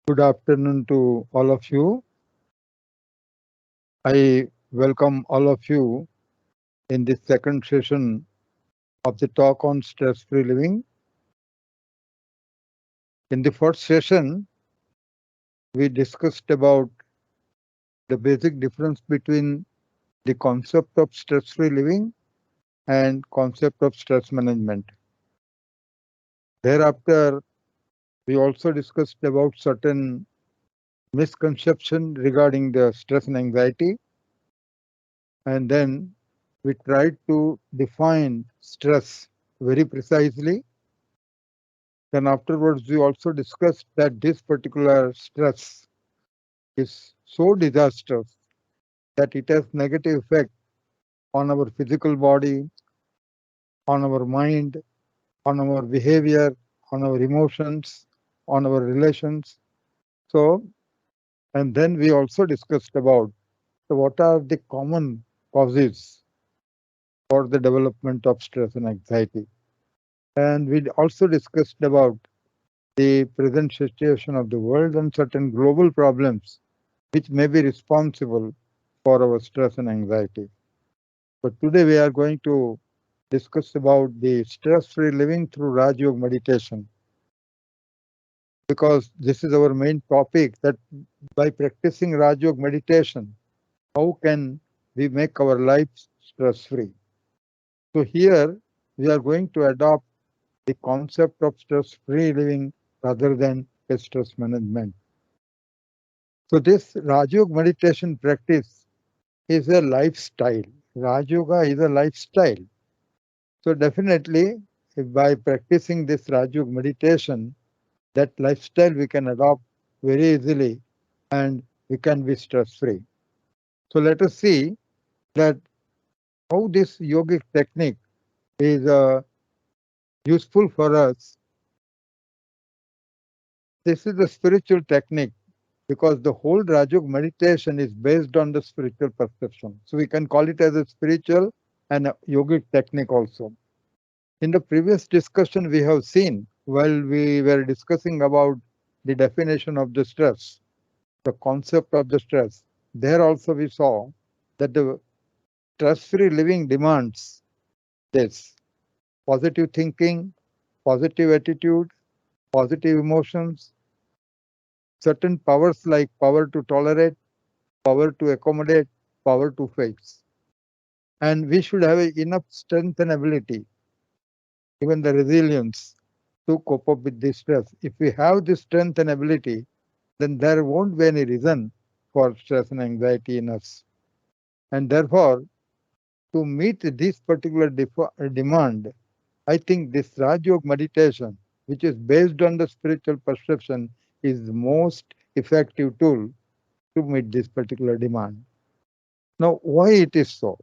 Good afternoon to all of you. I welcome all of you in this second session of the talk on stress-free living. In the first session, we discussed about the basic difference between the concept of stress-free living and concept of stress management. Thereafter, we also discussed about certain misconception regarding the stress and anxiety, and then we tried to define stress very precisely. Then afterwards, we also discussed that this particular stress is so disastrous that it has negative effect on our physical body, on our mind, on our behavior, on our emotions, on our relations. So, and then we also discussed about what are the common causes for the development of stress and anxiety. And we also discussed about the present situation of the world and certain global problems which may be responsible for our stress and anxiety. But today we are going to discuss about the stress-free living through Rajyoga meditation, because this is our main topic, that by practicing Rajyoga meditation, how can we make our lives stress-free? So here we are going to adopt the concept of stress-free living rather than a stress management. So this Rajyoga meditation practice is a lifestyle. Raj Yoga is a lifestyle. So definitely, if by practicing this Raj Yoga meditation, that lifestyle we can adopt very easily and we can be stress-free. So let us see that how this yogic technique is useful for us. This is a spiritual technique because the whole Raj Yoga meditation is based on the spiritual perception. So we can call it as a spiritual and a yogic technique also. In the previous discussion, we have seen while we were discussing about the definition of the stress, the concept of the stress, there also we saw that the stress-free living demands this positive thinking, positive attitude, positive emotions, certain powers like power to tolerate, power to accommodate, power to face. And we should have enough strength and ability, even the resilience to cope up with this stress. If we have this strength and ability, then there won't be any reason for stress and anxiety in us. And therefore, to meet this particular demand, I think this Rajyog meditation, which is based on the spiritual perception, is the most effective tool to meet this particular demand. Now, why it is so?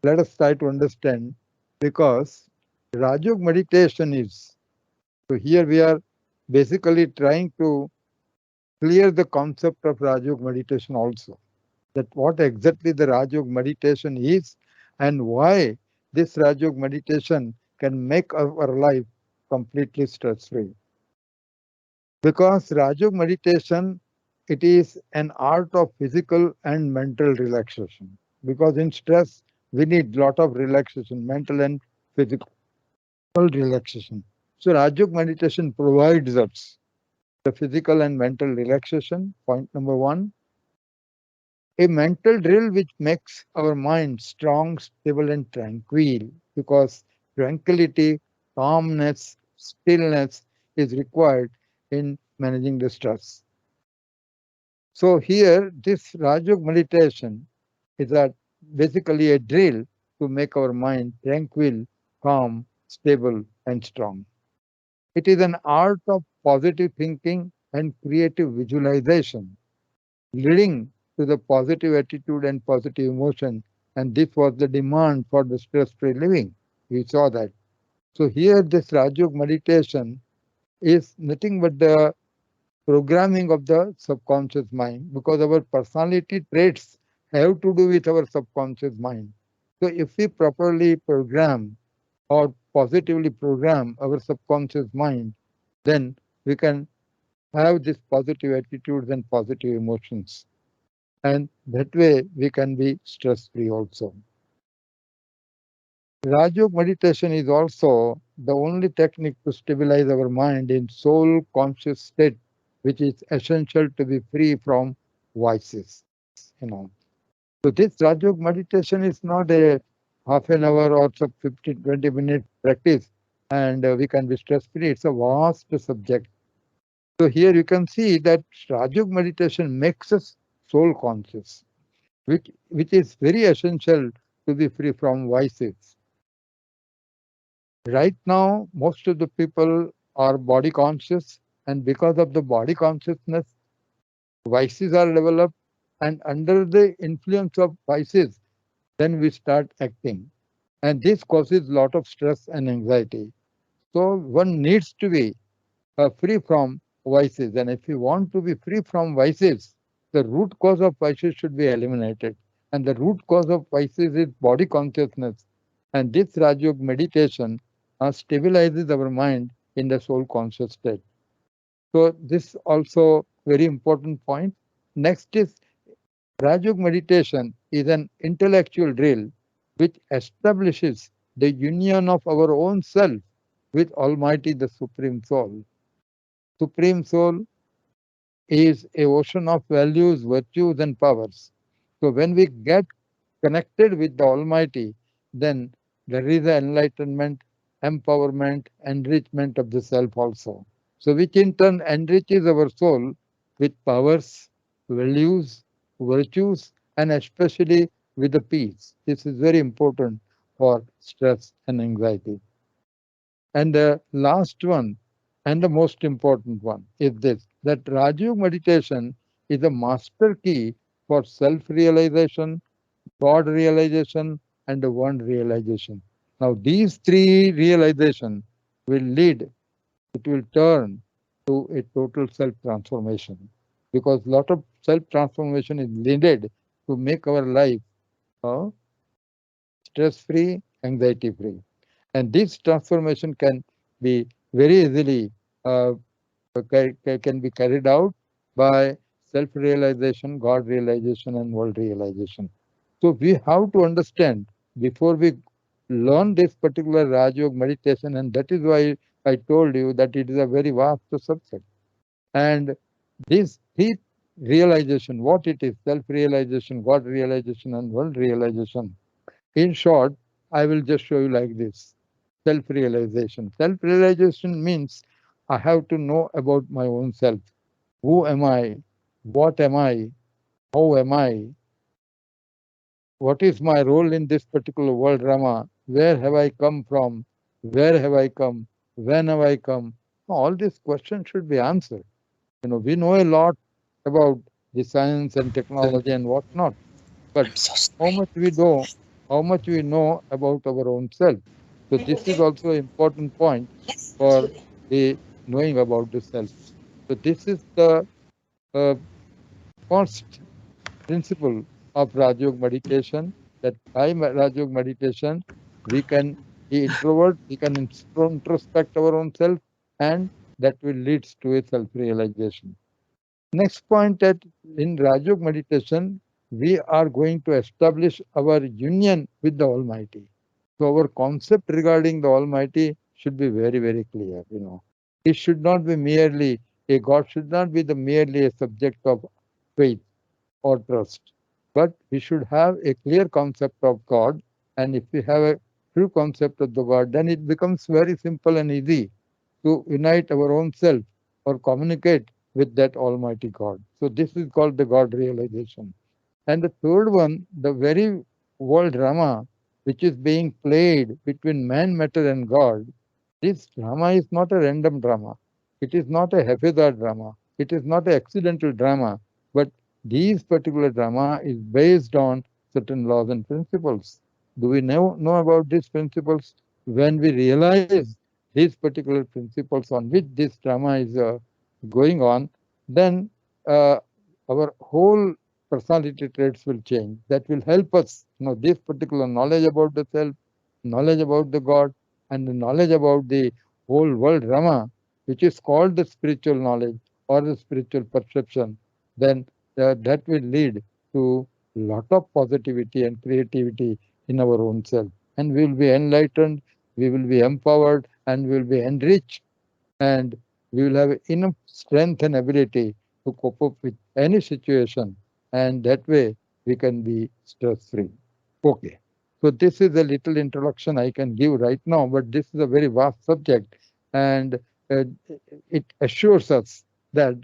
Let us try to understand, because Rajyog meditation is, so here we are basically trying to clear the concept of Rajyog meditation also, that what exactly the Rajyog meditation is and why this Rajyog meditation can make our life completely stress-free. Because Rajyog meditation, it is an art of physical and mental relaxation. Because in stress, we need lot of relaxation, mental and physical relaxation. So Rajyog meditation provides us the physical and mental relaxation, point number one. A mental drill which makes our mind strong, stable, and tranquil, because tranquility, calmness, stillness is required in managing the stress. So here, this Rajyog meditation is basically a drill to make our mind tranquil, calm, stable, and strong. It is an art of positive thinking and creative visualization, leading to the positive attitude and positive emotion. And this was the demand for the stress-free living. We saw that. So here this Rajyog meditation is nothing but the programming of the subconscious mind, because our personality traits have to do with our subconscious mind. So if we properly program or positively program our subconscious mind, then we can have this positive attitudes and positive emotions. And that way we can be stress free also. Rajyoga meditation is also the only technique to stabilize our mind in soul conscious state, which is essential to be free from vices. So this Rajyoga meditation is not a half an hour or some 15, 20-minute practice and we can be stress free. It's a vast subject. So here you can see that Rajyoga meditation makes us soul conscious, which is very essential to be free from vices. Right now, most of the people are body conscious, and because of the body consciousness, vices are developed, and under the influence of vices, then we start acting. And this causes a lot of stress and anxiety. So one needs to be free from vices. And if you want to be free from vices, the root cause of vices should be eliminated. And the root cause of vices is body consciousness. And this Rajyoga meditation stabilizes our mind in the soul conscious state. So this also very important point. Next is Rajyoga meditation is an intellectual drill which establishes the union of our own self with Almighty, the Supreme Soul. Supreme Soul is a ocean of values, virtues, and powers. So when we get connected with the Almighty, then there is an enlightenment, empowerment, enrichment of the self also. So which in turn enriches our soul with powers, values, virtues, and especially with the peace. This is very important for stress and anxiety. And the last one, and the most important one, is this that Raju meditation is a master key for self realization, God realization, and the one realization. Now, these three realization will lead, it will turn to a total self transformation because lot of self transformation is needed to make our life uh, stress free, anxiety free. And this transformation can be very easily can be carried out by self-realization, God realization, and world realization. So we have to understand before we learn this particular Rajyoga meditation, and that is why I told you that it is a very vast subject. And this three realization, what it is, self-realization, God realization, and world realization. In short, I will just show you like this. Self-realization. Self-realization means I have to know about my own self. Who am I? What am I? How am I? What is my role in this particular world drama? Where have I come from? Where have I come? When have I come? All these questions should be answered. We know a lot about the science and technology and whatnot, but how much we know, how much we know about our own self. So this is also an important point for the knowing about the self. So this is the uh, first principle of Rajyoga meditation. That by Rajyoga meditation, we can be introvert, we can introspect our own self, and that will lead to a self-realization. Next point that in Rajyoga meditation, we are going to establish our union with the Almighty. So our concept regarding the Almighty should be very, very clear. It should not be merely a God should not be the merely a subject of faith or trust, but we should have a clear concept of God. And if we have a true concept of the God, then it becomes very simple and easy to unite our own self or communicate with that Almighty God. So this is called the God realization. And the third one, the very world drama which is being played between man, matter, and God, this drama is not a random drama. It is not a haphazard drama. It is not an accidental drama. But these particular drama is based on certain laws and principles. Do we know about these principles? When we realize these particular principles on which this drama is going on, then our whole personality traits will change. That will help us, this particular knowledge about the self, knowledge about the God, and the knowledge about the whole world drama, which is called the spiritual knowledge or the spiritual perception, then that will lead to lot of positivity and creativity in our own self. And we will be enlightened, we will be empowered, and we will be enriched, and we will have enough strength and ability to cope up with any situation, and that way we can be stress free. Okay. So this is a little introduction I can give right now, but this is a very vast subject, and uh, it assures us that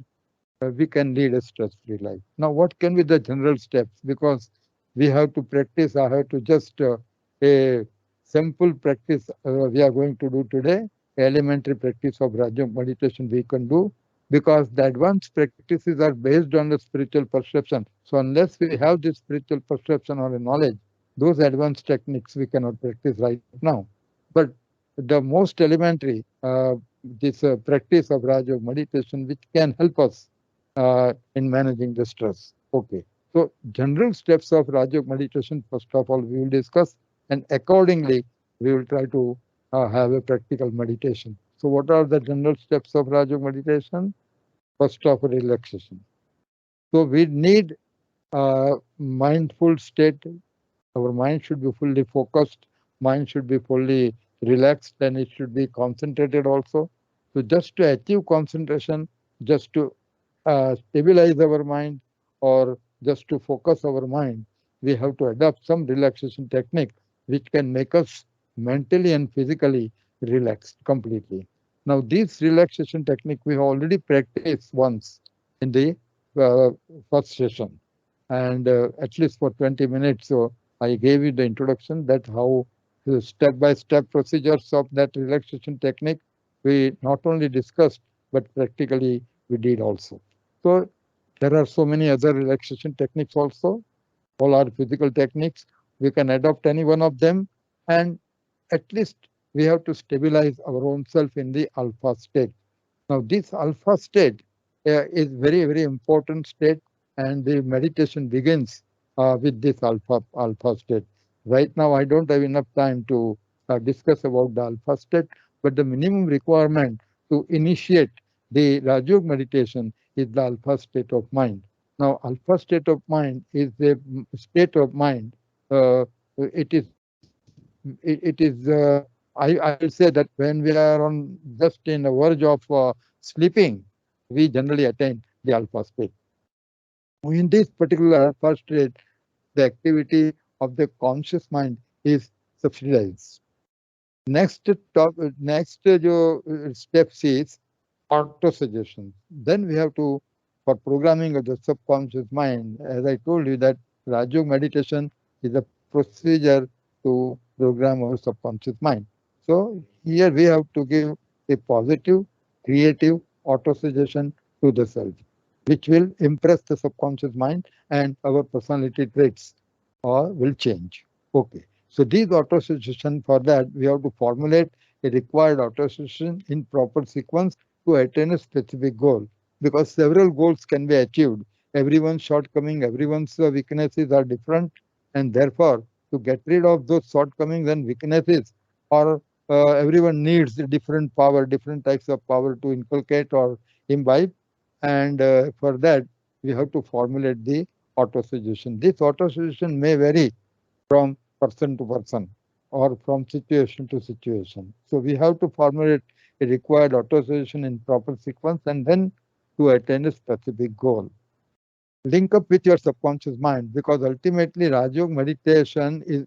we can lead a stress-free life. Now, what can be the general steps? Because we have to practice, I have to just a simple practice we are going to do today, elementary practice of Rajyoga meditation we can do, because the advanced practices are based on the spiritual perception. So unless we have this spiritual perception or a knowledge, those advanced techniques we cannot practice right now. But the most elementary, this practice of Rajyoga meditation, which can help us in managing the stress. Okay. So general steps of Rajyoga meditation, first of all, we will discuss, and accordingly, we will try to have a practical meditation. So what are the general steps of Rajyoga meditation? First of all, relaxation. So we need mindful state. Our mind should be fully focused, mind should be fully relaxed, and it should be concentrated also. So just to achieve concentration, just to stabilize our mind, or just to focus our mind, we have to adopt some relaxation technique which can make us mentally and physically relaxed completely. Now, this relaxation technique we have already practiced once in the uh, first session, and at least for 20 minutes. So I gave you the introduction that how the step-by-step procedures of that relaxation technique we not only discussed but practically we did also. So there are so many other relaxation techniques also. All are physical techniques. We can adopt any one of them, and at least we have to stabilize our own self in the alpha state. Now, this alpha state is very, very important state, and the meditation begins with this alpha state. Right now, I don't have enough time to discuss about the alpha state, but the minimum requirement to initiate the Rajyoga meditation is the alpha state of mind. Now, alpha state of mind is a state of mind. Uh, it is I will say that when we are on just in the verge of sleeping, we generally attain the alpha state. In this particular alpha state, the activity of the conscious mind is subsidized. Next जो steps is auto suggestion. Then we have to, for programming of the subconscious mind, as I told you that Rajyoga meditation is a procedure to program our subconscious mind. So here we have to give a positive, creative auto suggestion to the self, which will impress the subconscious mind, and our personality traits will change. Okay. So these auto suggestion, for that we have to formulate a required auto suggestion in proper sequence to attain a specific goal, because several goals can be achieved. Everyone's shortcoming, everyone's weaknesses are different, and therefore to get rid of those shortcomings and weaknesses, or everyone needs a different power, different types of power to inculcate or imbibe, and for that we have to formulate the auto suggestion. This auto suggestion may vary from person to person or from situation to situation. So we have to formulate a required authorization in proper sequence, and then to attain a specific goal. Link up with your subconscious mind, because ultimately Rajyoga meditation is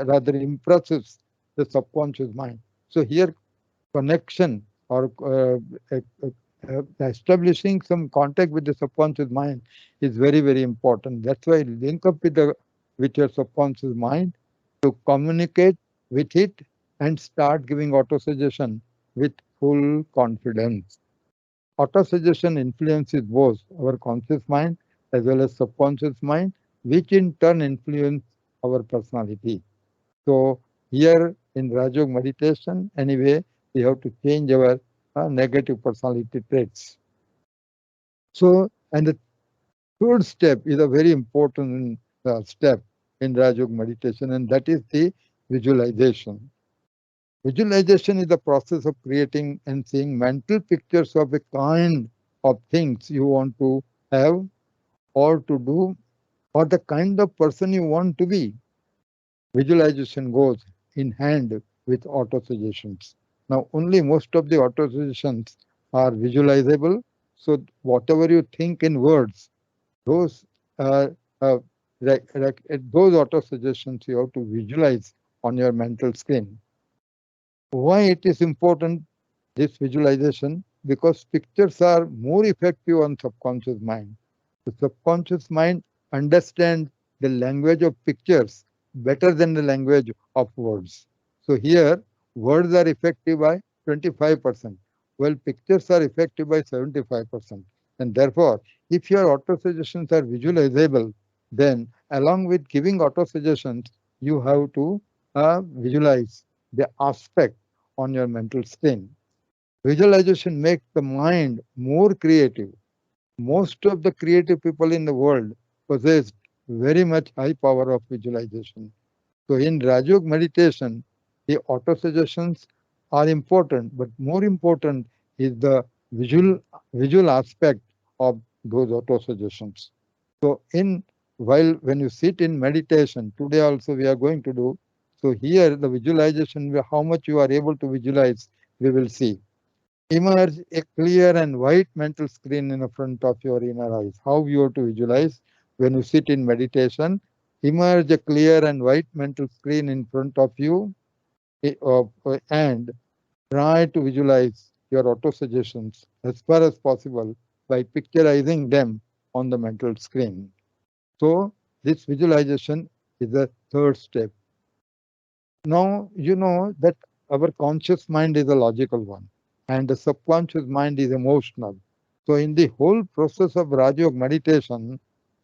rather impresses the subconscious mind. So here connection, or establishing some contact with the subconscious mind is very, very important. That's why link up with your subconscious mind to communicate with it and start giving autosuggestion with full confidence. Autosuggestion influences both our conscious mind as well as subconscious mind, which in turn influence our personality. So here in Rajyoga meditation, anyway, we have to change our negative personality traits. So, and the third step is a very important step in Rajyoga meditation, and that is the visualization. Visualization is the process of creating and seeing mental pictures of a kind of things you want to have or to do, or the kind of person you want to be. Visualization goes in hand with auto suggestions. Now, only most of the auto suggestions are visualizable. So, whatever you think in words, those uh, uh, those auto suggestions you have to visualize on your mental screen. Why it is important, this visualization? Because pictures are more effective on subconscious mind. The subconscious mind understands the language of pictures better than the language of words. So here, words are effective by 25%, while pictures are effective by 75%. And therefore, if your auto suggestions are visualizable, then along with giving auto suggestions, you have to visualize the aspect on your mental screen. Visualization makes the mind more creative. Most of the creative people in the world possess very much high power of visualization. So in Rajyoga meditation, the auto suggestions are important, but more important is the visual visual aspect of those auto suggestions. So in while when you sit in meditation, today also we are going to do. So here the visualization, how much you are able to visualize, we will see. Imagine a clear and white mental screen in the front of your inner eyes. How you have to visualize when you sit in meditation. Imagine a clear and white mental screen in front of you and try to visualize your auto suggestions as far as possible by picturizing them on the mental screen. So this visualization is the third step. Now, you know that our conscious mind is a logical one and the subconscious mind is emotional. So, in the whole process of Rajyoga meditation,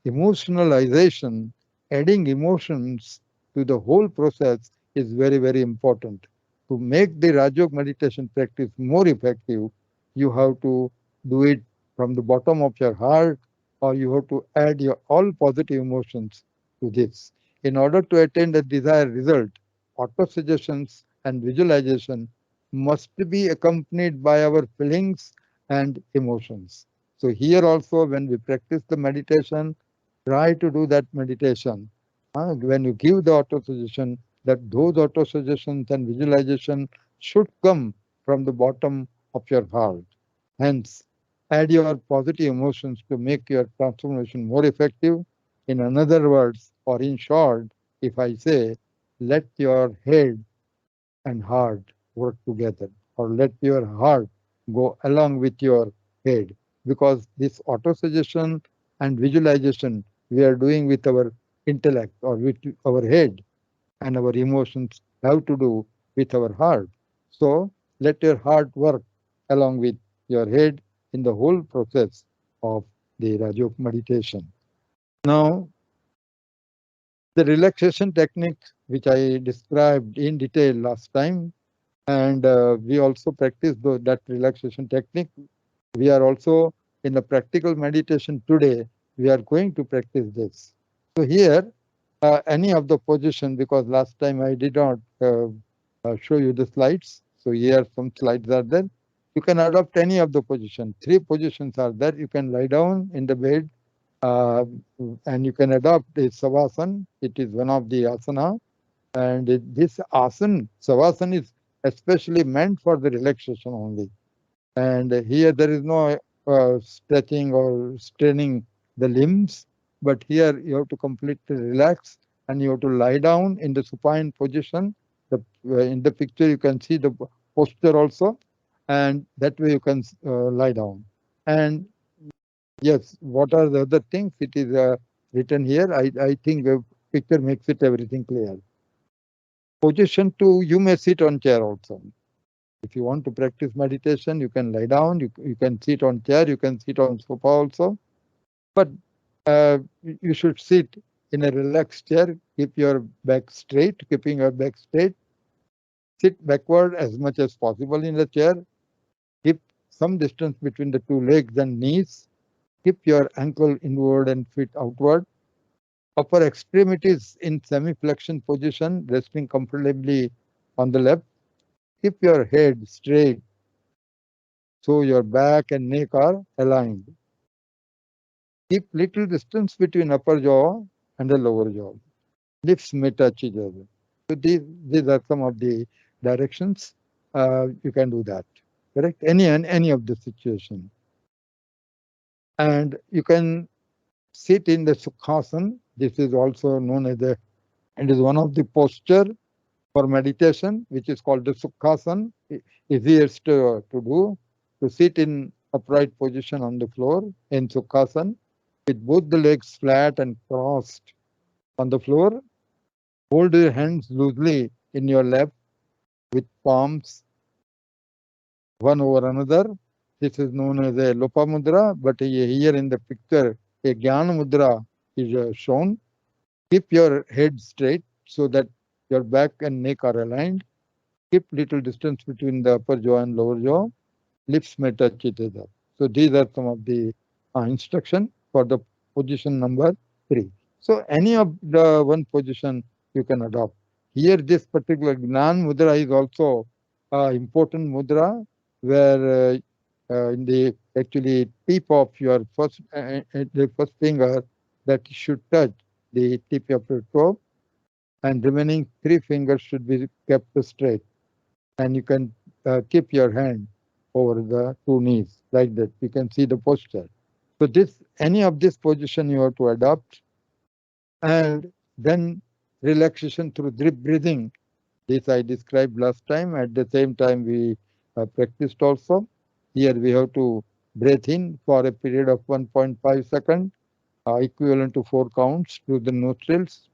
emotionalization, adding emotions to the whole process is very, very important. To make the Rajyoga meditation practice more effective, you have to do it from the bottom of your heart, or you have to add your all positive emotions to this. In order to attain the desired result, auto suggestions and visualization must be accompanied by our feelings and emotions. So, here also, when we practice the meditation, try to do that meditation. When you give the auto suggestion, that those auto suggestions and visualization should come from the bottom of your heart. Hence, add your positive emotions to make your transformation more effective. In other words, or in short, if I say, let your head and heart work together, or let your heart go along with your head. Because this auto suggestion and visualization we are doing with our intellect or with our head, and our emotions have to do with our heart. So let your heart work along with your head in the whole process of the Rajyoga meditation. Now, the relaxation technique, which I described in detail last time, and we also practice that relaxation technique. We are also in the practical meditation today. We are going to practice this. So here, any of the position, because last time I did not show you the slides. So here some slides are there. You can adopt any of the position. Three positions are there. You can lie down in the bed, uh, and you can adopt the savasana. It is one of the asana, and this asana, savasana, is especially meant for the relaxation only. And here there is no stretching or straining the limbs, but here you have to completely relax and you have to lie down in the supine position. In the picture you can see the posture also, and that way you can lie down. And yes, what are the other things? It is written here. I think the picture makes it everything clear. Position 2, you may sit on chair also. If you want to practice meditation, you can lie down, you can sit on chair, you can sit on sofa also. But you should sit in a relaxed chair, keep your back straight, keeping your back straight, sit backward as much as possible in the chair, keep some distance between the two legs and knees, keep your ankle inward and feet outward, upper extremities in semi-flexion position, resting comfortably on the left, keep your head straight so your back and neck are aligned. Keep little distance between upper jaw and the lower jaw. Lips may touch each other. So these are some of the directions you can do that. Correct? Any of the situation. And you can sit in the Sukhasana. This is also known as it is one of the posture for meditation, which is called the Sukhasana. Easiest to do, to sit in upright position on the floor in Sukhasana with both the legs flat and crossed on the floor. Hold your hands loosely in your lap with palms one over another. This is known as a Lopa Mudra, but here in the picture, a Jnana Mudra is shown. Keep your head straight so that your back and neck are aligned. Keep little distance between the upper jaw and lower jaw. Lips may touch each other. So these are some of the instruction for the position number 3. So any of the one position you can adopt. Here this particular Gnan Mudra is also important mudra where in the actually tip of your the first finger that should touch the tip of your toe, and remaining 3 fingers should be kept straight, and you can keep your hand over the 2 knees like that. You can see the posture. So this any of this position you have to adopt, and then relaxation through deep breathing. This I described last time. At the same time we practiced also. Here we have to breathe in for a period of 1.5 seconds, equivalent to 4 counts through the nostrils.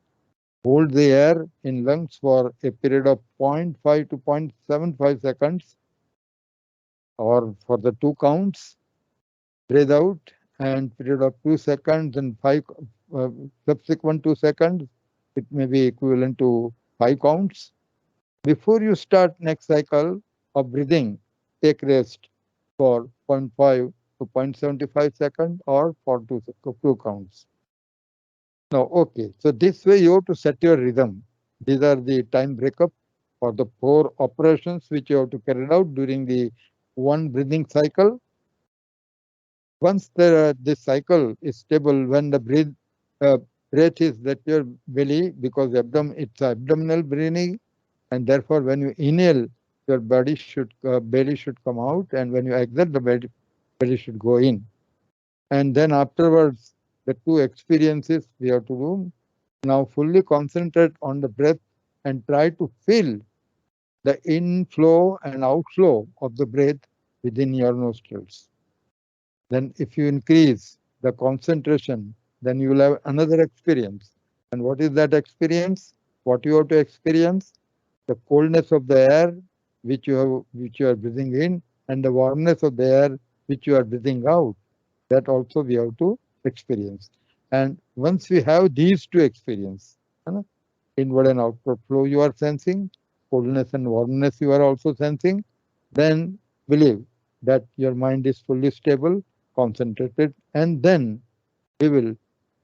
Hold the air in lungs for a period of zero point 0.5 to 0.75 seconds, or for the 2 counts. Breathe out and period of 2 seconds and 5 uh, subsequent 2 seconds. It may be equivalent to 5 counts. Before you start next cycle of breathing, take rest for zero point 0.5 to 0.75 seconds or for 2 counts. Now, okay, so this way you have to set your rhythm. These are the time breakup for the 4 operations which you have to carry out during the one breathing cycle. Once this cycle is stable, when the breath is at your belly, because it's abdominal breathing, and therefore when you inhale, your belly should come out, and when you exhale, the belly should go in. And then afterwards, the 2 experiences we have to do. Now fully concentrate on the breath and try to feel the inflow and outflow of the breath within your nostrils. Then if you increase the concentration, then you will have another experience. And what is that experience? What you have to experience? The coldness of the air which you are breathing in, and the warmness of the air which you are breathing out. That also we have to experience. And once we have these 2 experience, inward and outward flow you are sensing, coldness and warmness you are also sensing, then believe that your mind is fully stable, concentrated, and then we will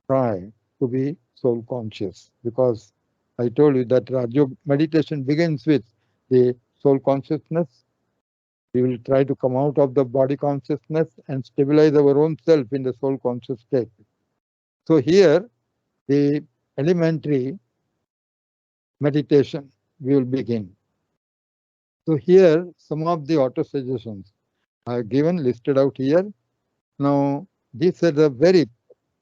try to be soul conscious, because I told you that Rajyoga meditation begins with the soul consciousness. We will try to come out of the body consciousness and stabilize our own self in the soul conscious state. So here the elementary meditation we will begin. So here some of the auto suggestions are given, listed out here. Now these are the very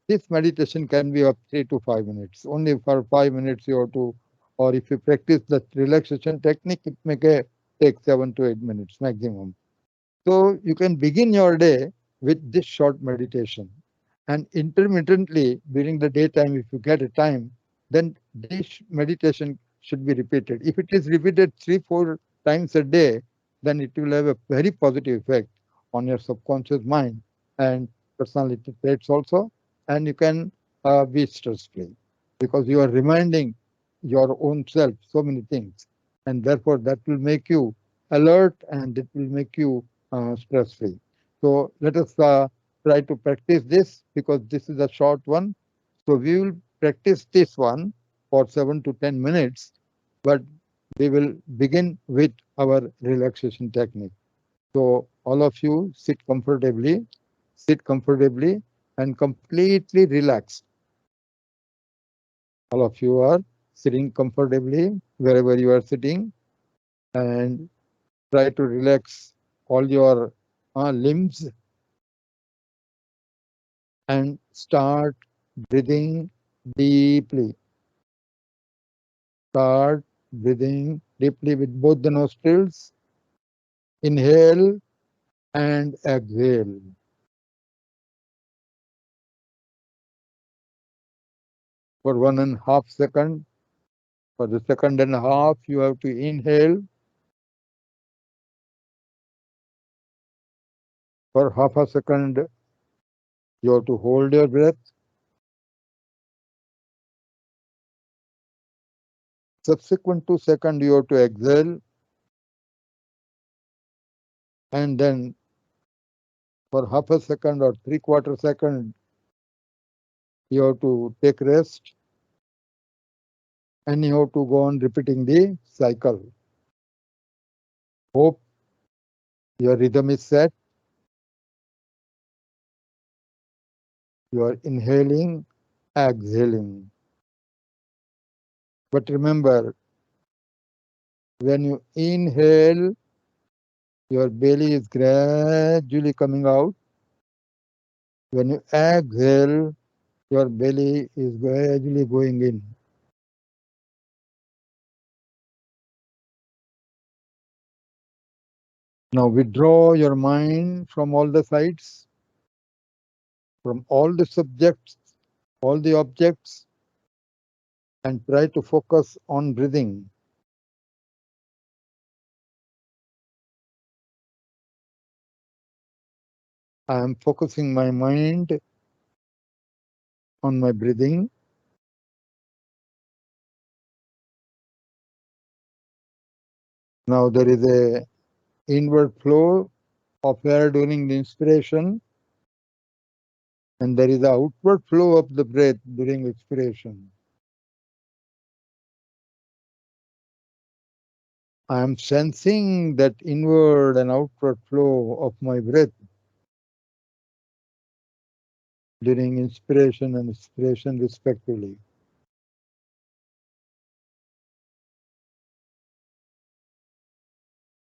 this meditation can be of 3 to 5 minutes. Only for 5 minutes you have to, or if you practice the relaxation technique, it may take 7 to 8 minutes maximum. So you can begin your day with this short meditation, and intermittently during the daytime, if you get a time, then this meditation should be repeated. If it is repeated 3, 4 times a day, then it will have a very positive effect on your subconscious mind and personality traits also, and you can be stress free, because you are reminding your own self so many things, and therefore that will make you alert and it will make you stress free. So let us try to practice this, because this is a short one. So we will practice this one for 7 to 10 minutes, but we will begin with our relaxation technique. So all of you sit comfortably and completely relaxed. All of you are sitting comfortably wherever you are sitting and try to relax all your limbs and start breathing deeply. Start breathing deeply with both the nostrils. Inhale and exhale. For 1.5 seconds. For the second and a half, you have to inhale. For half a second, you have to hold your breath. Subsequent 2 seconds, you have to exhale. And then for half a second or three-quarter second, you have to take rest. And you have to go on repeating the cycle. Hope your rhythm is set. You are inhaling, exhaling. But remember, when you inhale, your belly is gradually coming out. When you exhale, your belly is gradually going in. Now withdraw your mind from all the sides, from all the subjects, all the objects, and try to focus on breathing. I am focusing my mind on my breathing. Now there is a inward flow of air during the inspiration, and there is the outward flow of the breath during expiration. I am sensing that inward and outward flow of my breath during inspiration and expiration respectively.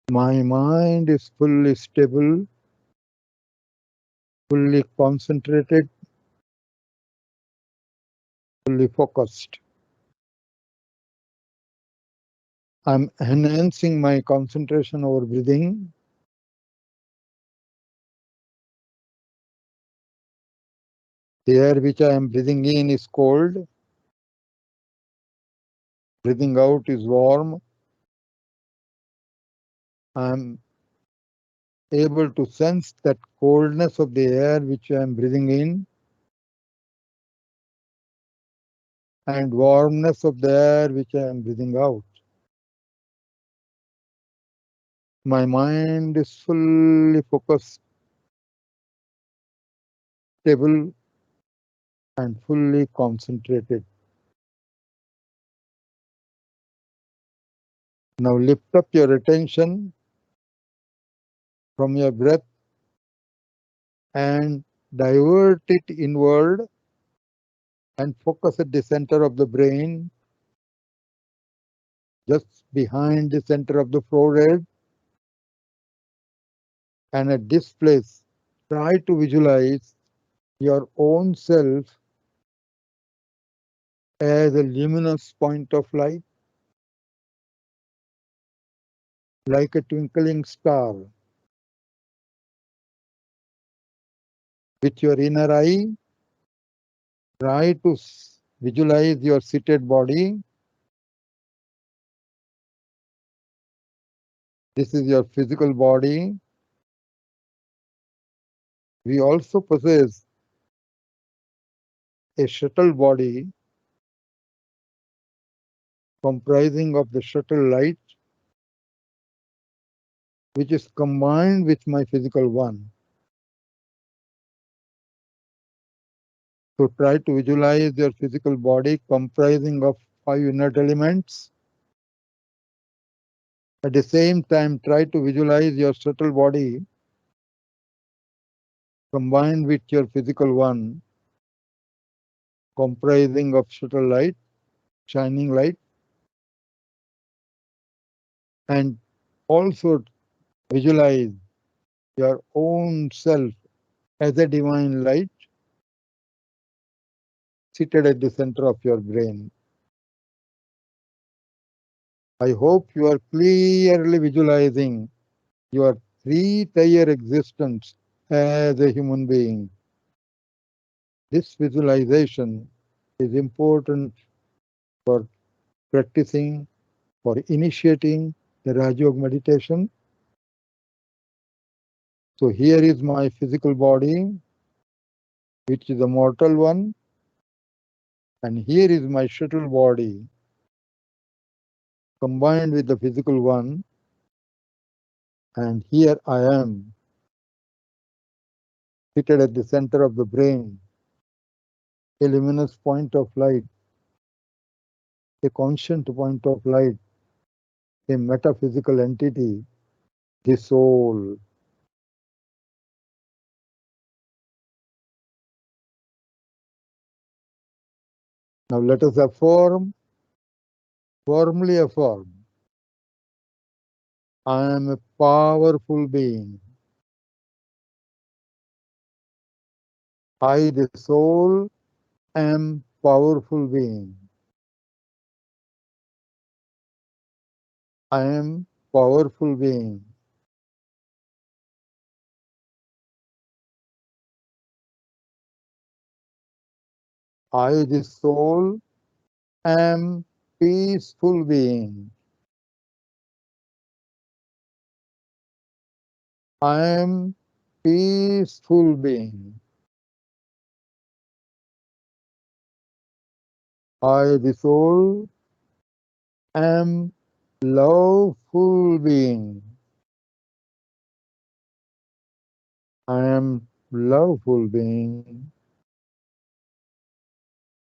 My mind is fully stable, fully concentrated, fully focused. I'm enhancing my concentration over breathing. The air which I am breathing in is cold, breathing out is warm. I'm able to sense that coldness of the air which I am breathing in and warmness of the air which I am breathing out. My mind is fully focused, stable, and fully concentrated. Now lift up your attention from your breath and divert it inward and focus at the center of the brain, just behind the center of the forehead. And at this place, try to visualize your own self as a luminous point of light, like a twinkling star. With your inner eye, try to visualize your seated body. This is your physical body. We also possess a subtle body comprising of the subtle light, which is combined with my physical one. So try to visualize your physical body comprising of 5 inert elements. At the same time, try to visualize your subtle body combined with your physical one, comprising of subtle light, shining light, and also visualize your own self as a divine light seated at the center of your brain. I hope you are clearly visualizing your three-tier existence as a human being. This visualization is important for practicing, for initiating the Rajyoga meditation. So here is my physical body, which is a mortal one, and here is my subtle body, combined with the physical one, and here I am, seated at the center of the brain, a luminous point of light, a conscient point of light, a metaphysical entity, the soul. Now let us affirm, firmly affirm, I am a powerful being. I, the soul, am powerful being. I am powerful being. I, the soul, am peaceful being. I am peaceful being. I, the soul, am loveful being. I am loveful being.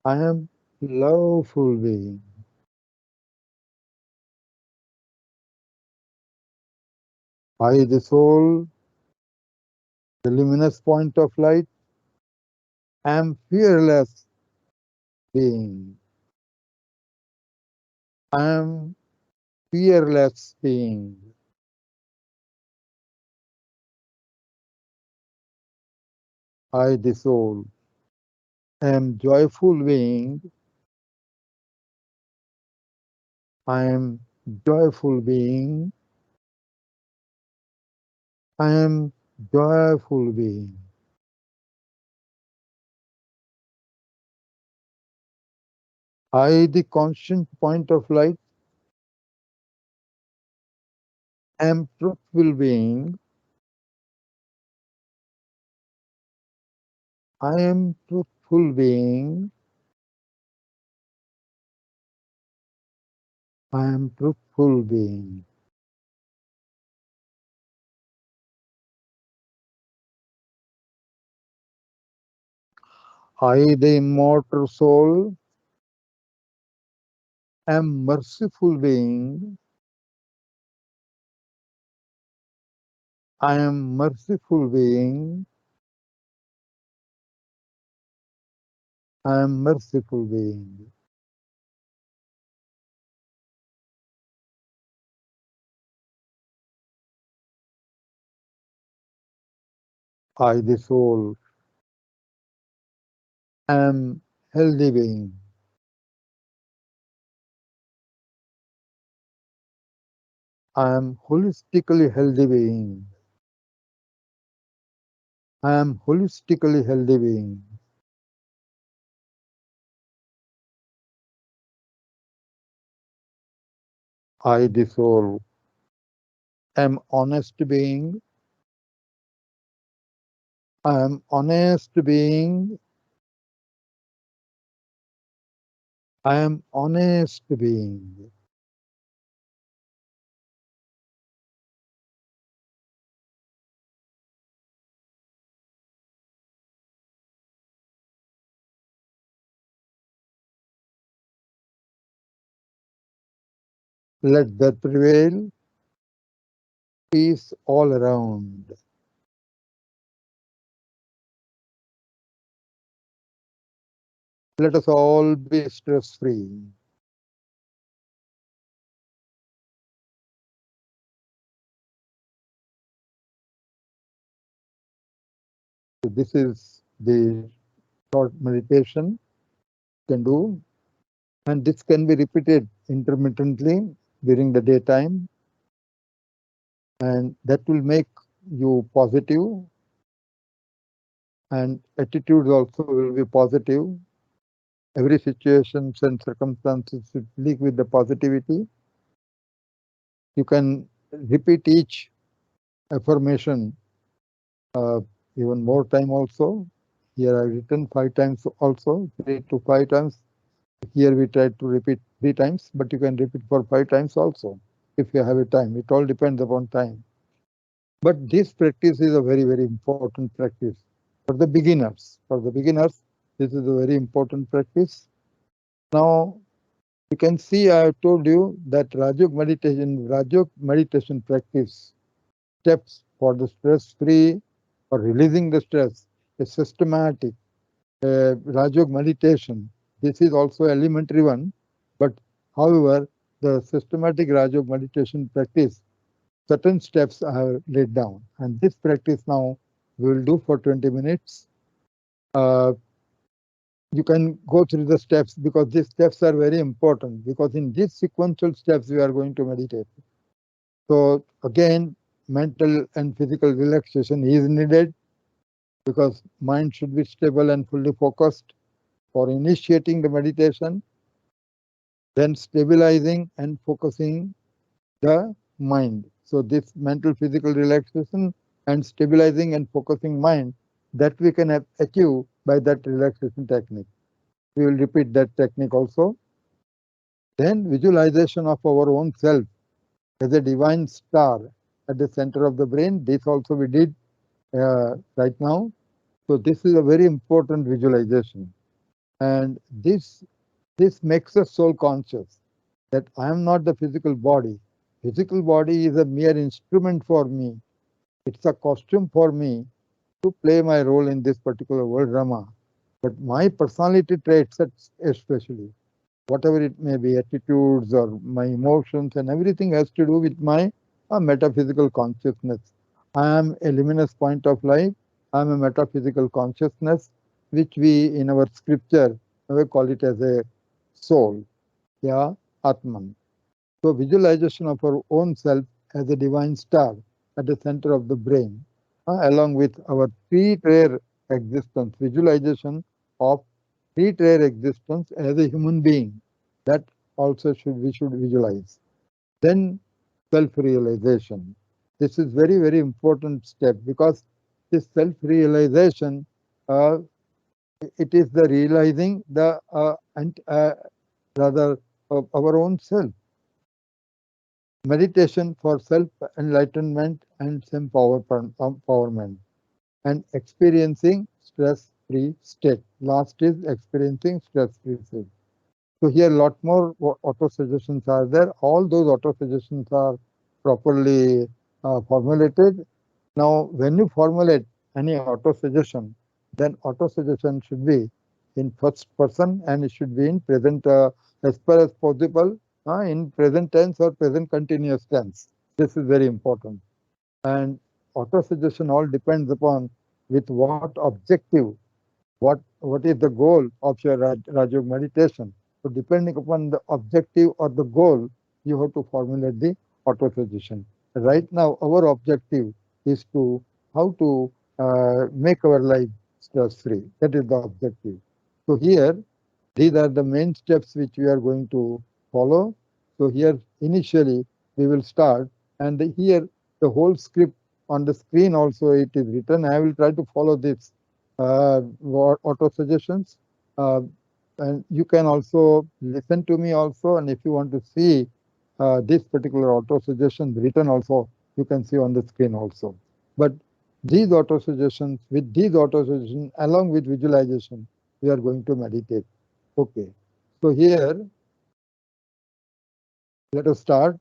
I am loveful being. I, the soul, the luminous point of light, am fearless being. I am fearless being. I, the soul, am joyful being. I am joyful being. I am joyful being. I, the constant point of light, am truthful being. I am truthful being. I am truthful being. I, the immortal soul, am merciful being. I am merciful being. I am merciful being. I, the soul, am healthy being. I am holistically healthy being. I am holistically healthy being. I, the soul, am honest being. I am honest being. I am honest being. Let that prevail. peace all around. Let us all be stress free. So this is the short meditation you can do, and this can be repeated intermittently during the daytime, and that will make you positive, and attitudes also will be positive. Every situation and circumstances should leak with the positivity. You can repeat each affirmation uh, even more time also. Here I've written 5 times also, 3 to 5 times. Here we try to repeat 3 times, but you can repeat for 5 times also if you have a time. It all depends upon time. But this practice is a very, very important practice for the beginners. For the beginners, this is a very important practice. Now, you can see I have told you that Rajyoga meditation practice steps for the stress-free or releasing the stress is systematic. Rajyoga meditation, this is also elementary one, but however, the systematic Rajyoga meditation practice, certain steps I have laid down. And this practice now we will do for 20 minutes. Uh, you can go through the steps because these steps are very important because in these sequential steps we are going to meditate. So again, mental and physical relaxation is needed because mind should be stable and fully focused for initiating the meditation, then stabilizing and focusing the mind. So this mental physical relaxation and stabilizing and focusing mind that we can achieve by that relaxation technique. We will repeat that technique also. Then visualization of our own self as a divine star at the center of the brain. This also we did right now. So this is a very important visualization, and this makes us soul conscious that I am not the physical body. Physical body is a mere instrument for me. It's a costume for me to play my role in this particular world drama. But my personality traits, especially, whatever it may be, attitudes or my emotions and everything has to do with my metaphysical consciousness. I am a luminous point of light. I am a metaphysical consciousness, which we in our scripture we call it as a soul, yeah, Atman. So visualization of our own self as a divine star at the center of the brain, along with our three-tier existence, visualization of three-tier existence as a human being. That also we should visualize. Then self-realization. This is very, very important step because this self-realization, uh, it is the realizing the and rather of our own self. Meditation for self-enlightenment and self-empowerment and experiencing stress-free state. Last is experiencing stress-free state. So here lot more auto suggestions are there. All those auto suggestions are properly formulated. Now, when you formulate any auto suggestion, then auto suggestion should be in first person and it should be in present as far as possible in present tense or present continuous tense. This is very important. And auto suggestion all depends upon with what objective, what is the goal of your Rajyoga meditation. So depending upon the objective or the goal, you have to formulate the auto suggestion. Right now, our objective is to how to make our life stress free. That is the objective. So here, these are the main steps which we are going to follow. So here, initially, we will start, and here the whole script on the screen also it is written. I will try to follow this auto suggestions. Uh, and you can also listen to me also. And if you want to see this particular auto suggestion written also, you can see on the screen also. But these auto suggestions, with these auto suggestions, along with visualization, we are going to meditate. Okay. So here, let us start.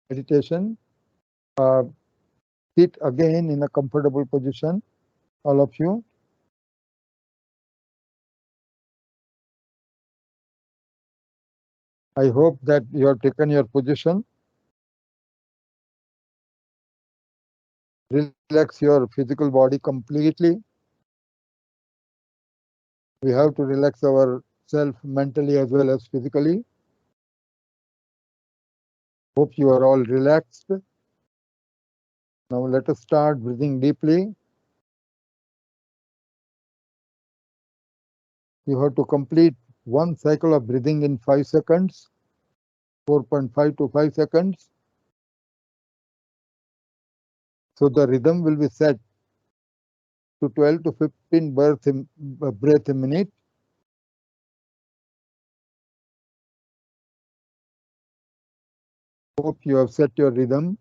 meditation. Uh, Sit again in a comfortable position, all of you. I hope that you have taken your position. Relax your physical body completely. We have to relax ourselves mentally as well as physically. Hope you are all relaxed. Now let us start breathing deeply. You have to complete one cycle of breathing in 5 seconds, 4.5 to 5 seconds. So the rhythm will be set to 12 to 15 breath a minute. Hope you have set your rhythm.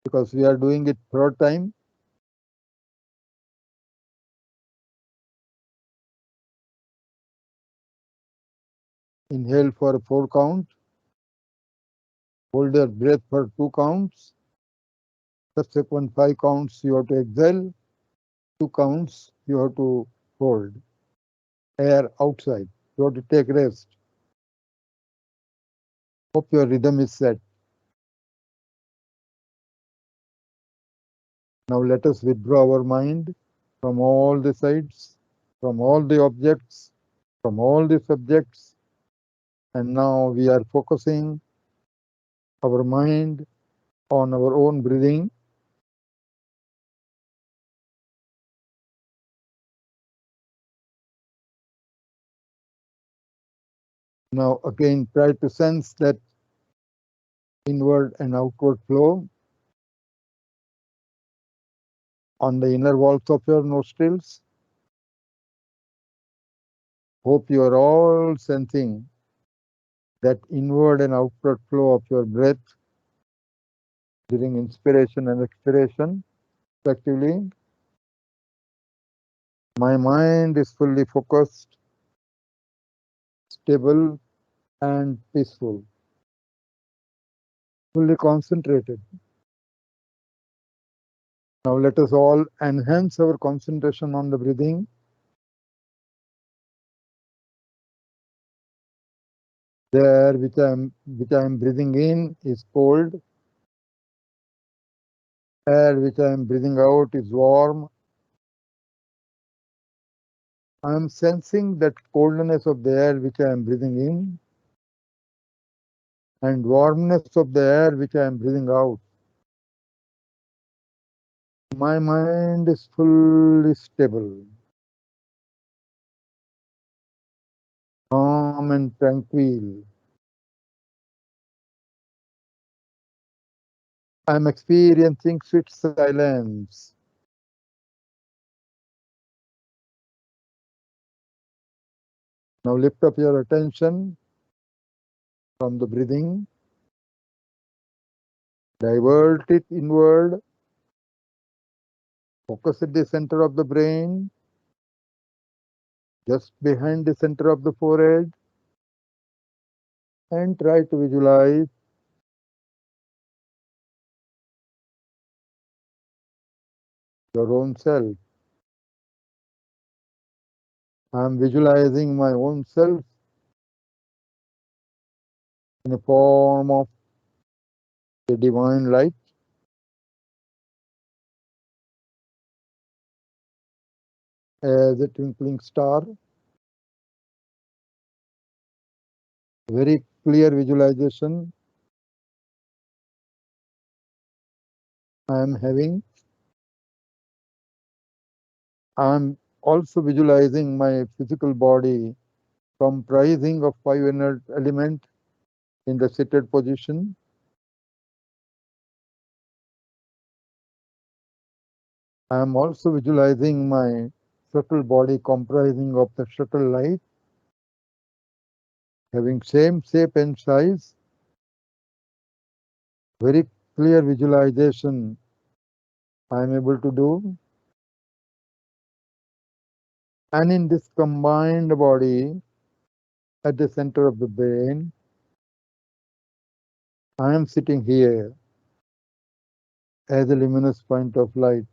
Because we are doing it third time. Inhale for 4 count. Hold your breath for 2 counts. Subsequent 5 counts you have to exhale. 2 counts you have to hold. Air outside. You have to take rest. Hope your rhythm is set. Now let us withdraw our mind from all the sides, from all the objects, from all the subjects. And now we are focusing our mind on our own breathing. Now again try to sense that inward and outward flow on the inner walls of your nostrils. Hope you are all sensing that inward and outward flow of your breath during inspiration and expiration, respectively. My mind is fully focused, stable, and peaceful, fully concentrated. Now let us all enhance our concentration on the breathing. The air which I am breathing in is cold. Air which I am breathing out is warm. I am sensing that coldness of the air which I am breathing in and warmness of the air which I am breathing out. My mind is fully stable, calm and tranquil. I am experiencing sweet silence. Now lift up your attention from the breathing, divert it inward, focus at the center of the brain, just behind the center of the forehead, and try to visualize your own self. I am visualizing my own self in a form of a divine light, as a twinkling star. Very clear visualization I am having. I am also visualizing my physical body comprising of 5 inert elements in the seated position. I am also visualizing my subtle body comprising of the subtle light, having same shape and size. Very clear visualization I am able to do. And in this combined body, at the center of the brain. I am sitting here as a luminous point of light.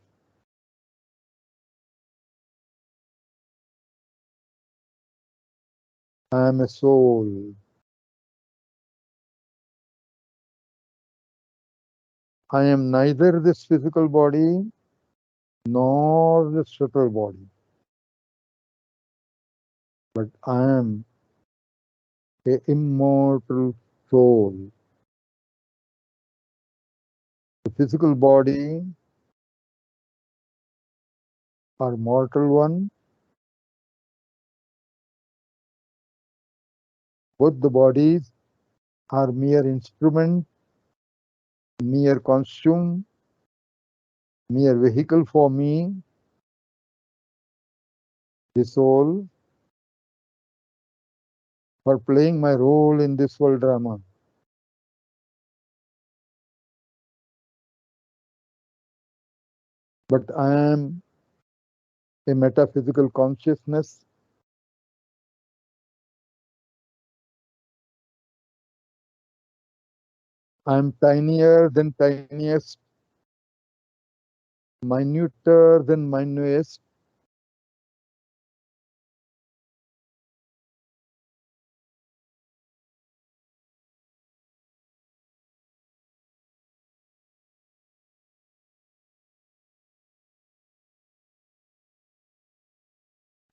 I am a soul. I am neither this physical body nor this subtle body, but I am a immortal soul. The physical body or mortal one, both the bodies are mere instrument, mere costume, mere vehicle for me, the soul, for playing my role in this world drama. But I am a metaphysical consciousness. I am tinier than tiniest, minuter than minutest.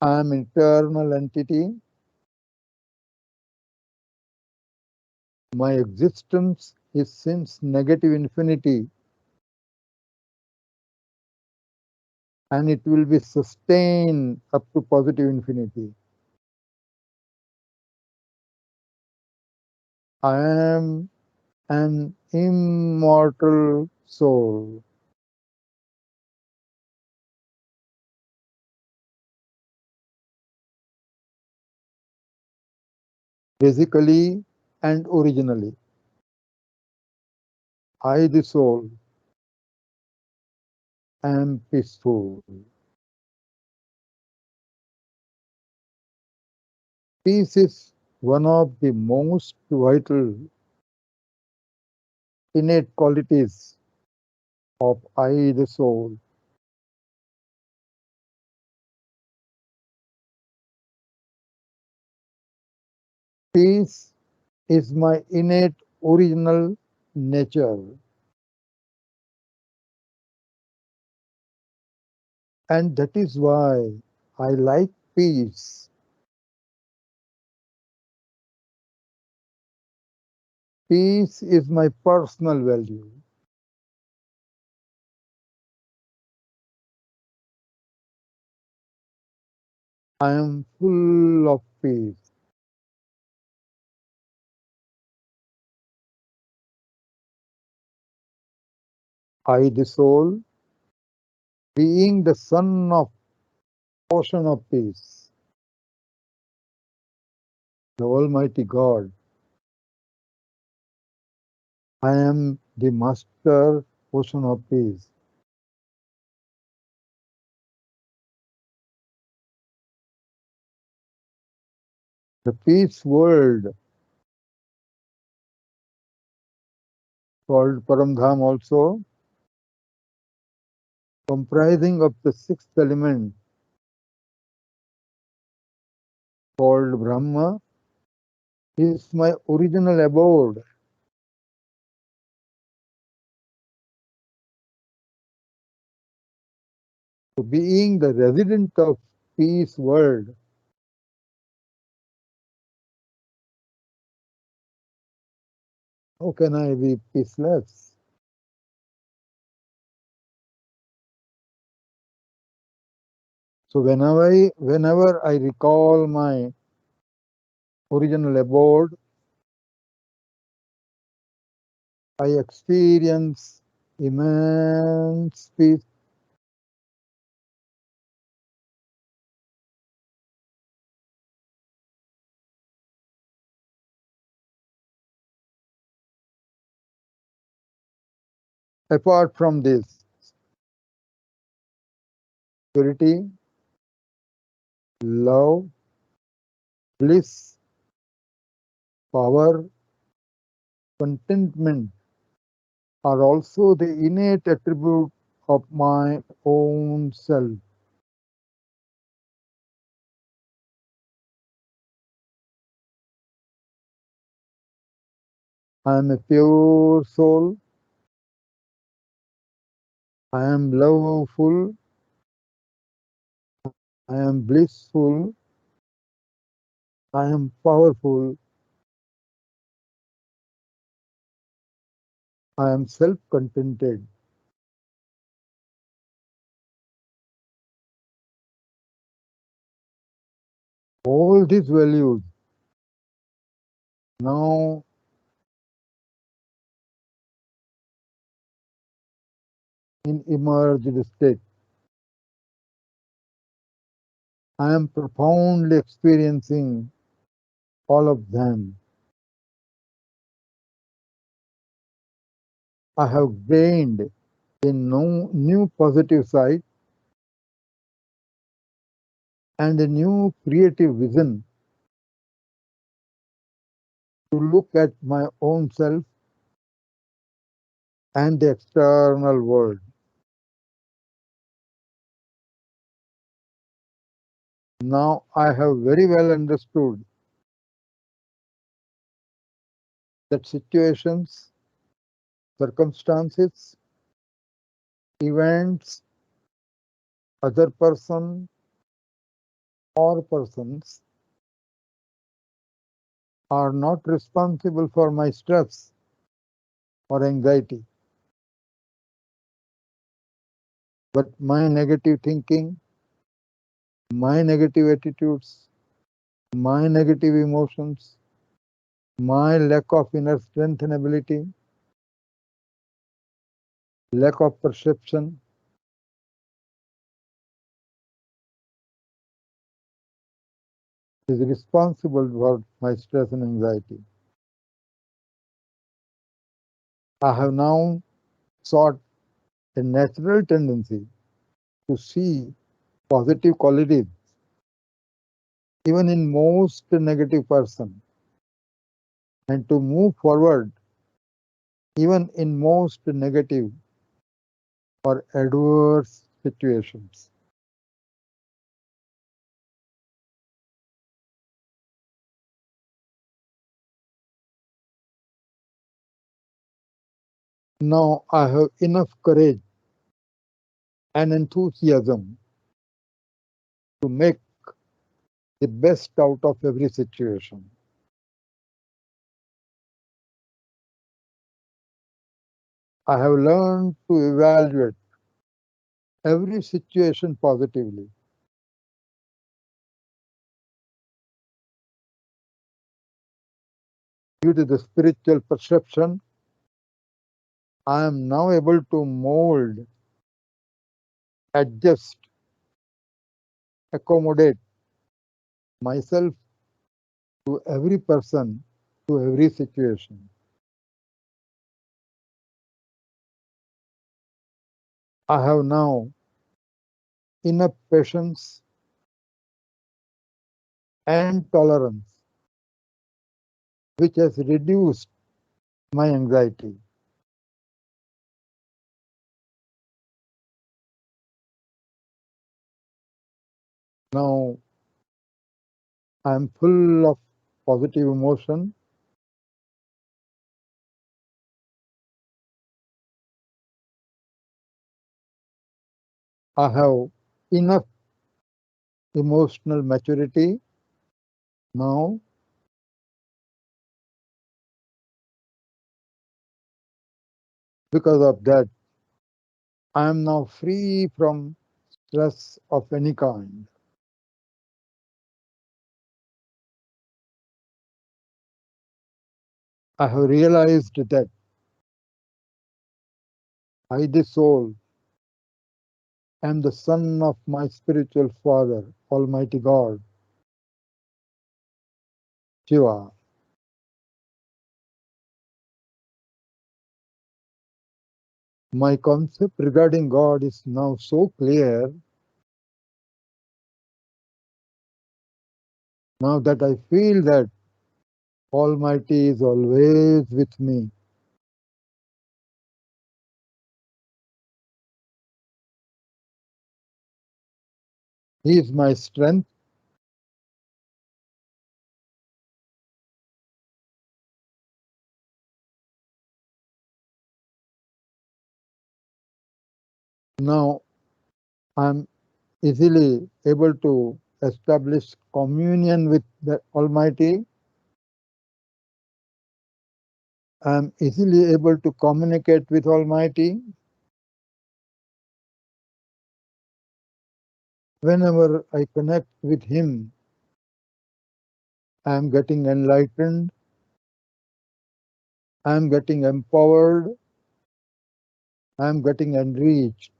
I am eternal entity. My existence is since negative infinity, and it will be sustained up to positive infinity. I am an immortal soul. Basically and originally. I, the soul, am peaceful. Peace is one of the most vital innate qualities of I, the soul. Peace is my innate original nature, and that is why I like peace. Peace is my personal value. I am full of peace. I, the soul, being the son of ocean of peace, the Almighty God. I am the master ocean of peace. The peace world, called Paramdham also, comprising of the sixth element called Brahma, is my original abode. So being the resident of peace world, how can I be peaceless? So whenever I recall my original abode, I experience immense peace. Apart from this, purity, love, bliss, Power, contentment are also the innate attribute of my own self. I am a pure soul. I am loveful. I am blissful. I am powerful. I am self contented. All these values now in emerged state. I am profoundly experiencing all of them. I have gained a new positive side and a new creative vision to look at my own self and the external world. Now I have very well understood that situations, circumstances, events, other person or persons are not responsible for my stress or anxiety, but my negative thinking, my negative attitudes, my negative emotions, my lack of inner strength and ability, lack of perception is responsible for my stress and anxiety. I have now sought a natural tendency to see positive qualities even in most negative person and to move forward even in most negative or adverse situations. Now I have enough courage and enthusiasm to make the best out of every situation. I have learned to evaluate every situation positively. Due to the spiritual perception, I am now able to mold, adjust, accommodate myself to every person, to every situation. I have now enough patience and tolerance, which has reduced my anxiety. Now I am full of positive emotion. I have enough emotional maturity. Now, because of that, I am now free from stress of any kind. I have realized that I, the soul, am the son of my spiritual father, Almighty God, Shiva. My concept regarding God is now so clear now that I feel that Almighty is always with me. He is my strength. Now I'm easily able to establish communion with the Almighty. I'm easily able to communicate with Almighty. Whenever I connect with Him, I'm getting enlightened, I'm getting empowered, I'm getting enriched.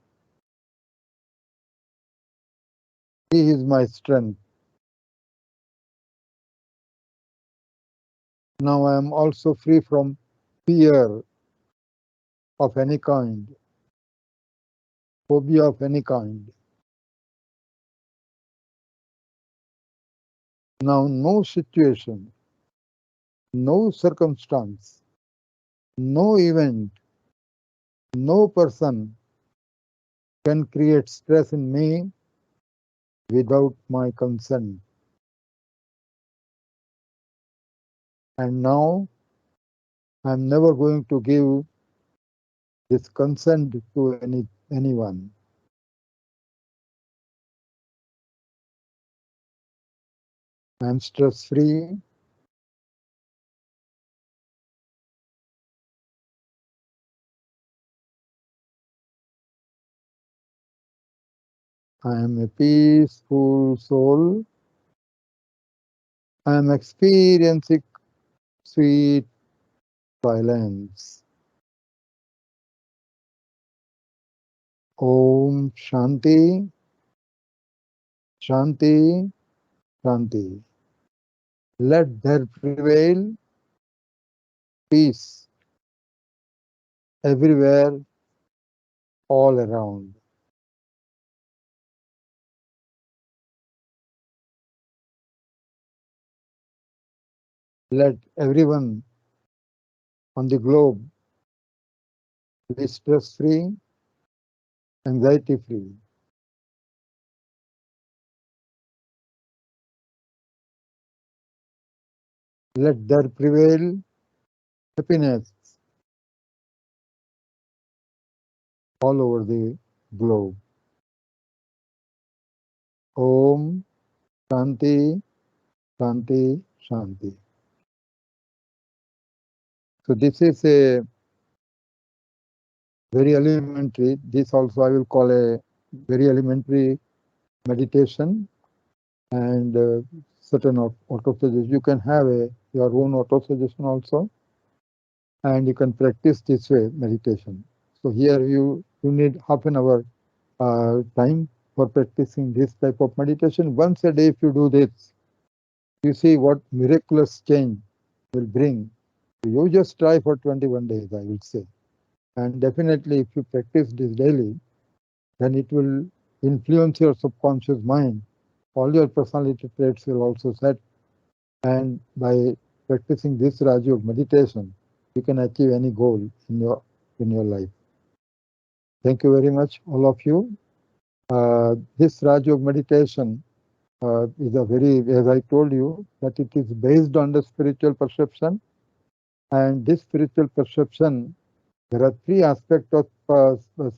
He is my strength. Now I am also free from fear of any kind, phobia of any kind. Now no situation, no circumstance, no event, no person can create stress in me without my consent. And now I'm never going to give this consent to anyone. I'm stress free. I am a peaceful soul. I am experiencing sweet silence. Om Shanti, Shanti, Shanti. Let there prevail peace everywhere, all around. Let everyone on the globe be stress free, anxiety free. Let there prevail happiness all over the globe. Om Shanti, Shanti, Shanti. So this is a very elementary. This also I will call a very elementary meditation and certain of auto suggestion. You can have your own auto suggestion also, and you can practice this way meditation. So here you need half an hour time for practicing this type of meditation. Once a day, if you do this, you see what miraculous change will bring. You just try for 21 days, I would say. And definitely, if you practice this daily, then it will influence your subconscious mind. All your personality traits will also set. And by practicing this Rajyoga meditation, you can achieve any goal in your life. Thank you very much, all of you. This Rajyoga meditation is a very, as I told you, that it is based on the spiritual perception. And this spiritual perception, there are three aspects of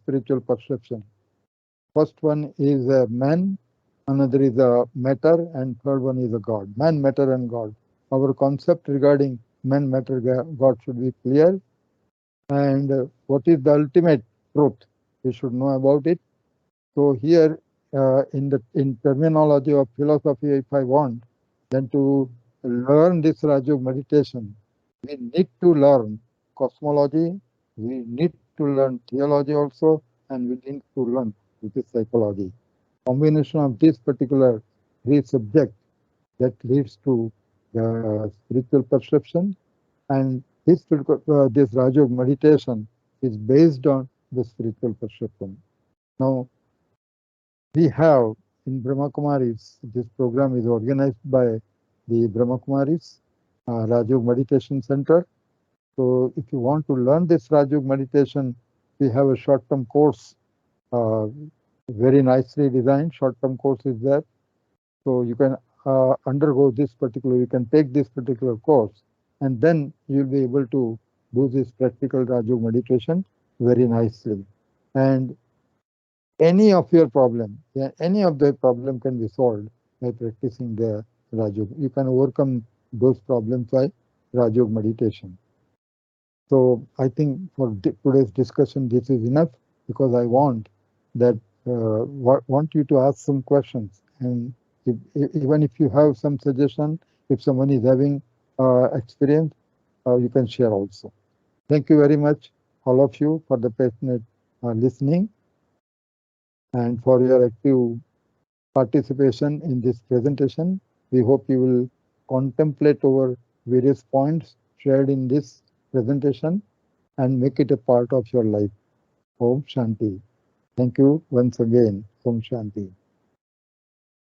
spiritual perception. First one is a man, another is a matter, and third one is a God. Man, matter, and God. Our concept regarding man, matter, God should be clear. And what is the ultimate truth? We should know about it. So here, in terminology of philosophy, if I want, then to learn this Rajyoga meditation, we need to learn cosmology, we need to learn theology also, and we need to learn psychology. Combination of this particular three subjects that leads to the spiritual perception, and this Rajyoga meditation is based on the spiritual perception. Now, we have in Brahma Kumaris, this program is organized by the Brahma Kumaris, Rajyog Meditation Center. So if you want to learn this Rajyog meditation, we have a short-term course, uh, very nicely designed short-term course is there. So you can undergo this particular, you can take this particular course, and then you'll be able to do this practical Rajyog meditation very nicely. And any of your problem, yeah, any of the problem can be solved by practicing the Rajyog. You can overcome those problems by Rajyog meditation. So I think for today's discussion, this is enough because I want that want you to ask some questions, and even if you have some suggestion, if someone is having experience, you can share also. Thank you very much, all of you, for the passionate listening and for your active participation in this presentation. We hope you will contemplate over various points shared in this presentation and make it a part of your life. Om Shanti. Thank you once again. Om Shanti.